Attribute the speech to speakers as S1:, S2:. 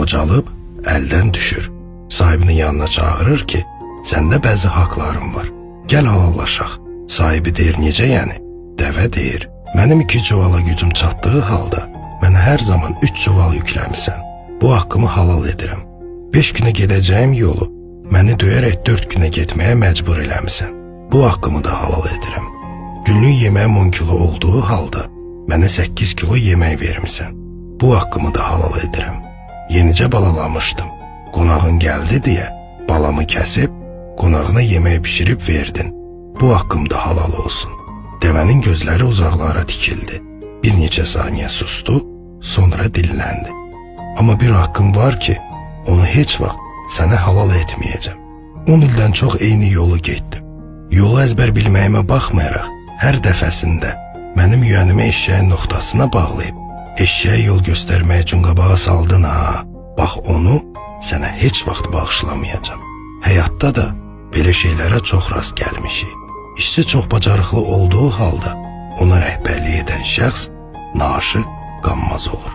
S1: qocalıb əldən düşür. Sahibinin yanına çağırır ki, səndə bəzi haqlarım var. Gəl halallaşaq. Sahibi deyir, necə yəni? Dəvə deyir, mənim 2 çuvala gücüm çatdığı halda mənə hər zaman 3 çuval yükləmisən. Bu haqqımı halal edirəm. 5 günə gedəcəyim yolu məni döyərək 4 günə getməyə məcbur eləmisən. Bu haqqımı da halal edirəm. Günlük yeməğim 10 kilo olduğu halda mənə 8 kilo yemək vermisən. Bu haqqımı da halal edirəm. Yenicə balalamışdım. Qonağın gəldi deyə balamı kəsib qonağına yemək pişirib verdin. Bu haqqım da halal olsun. Dəvənin gözləri uzaqlara tikildi. Bir neçə saniyə sustu, sonra dilləndi. Amma bir haqqım var ki, onu heç vaxt sənə halal etməyəcəm. 10 ildən çox eyni yolu getdim. Yolu əzbər bilməyimə baxmayaraq, hər dəfəsində mənim yüyənimi eşşəyin nöqtasına bağlayıb, eşşəyə yol göstərmək üçün qabağa saldın ha. Bax onu sənə heç vaxt bağışlamayacağım. Həyatda da belə şeylərə çox rast gəlmişik. İşçi çox bacarıqlı olduğu halda ona rəhbərlik edən şəxs naaşı qanmaz olur.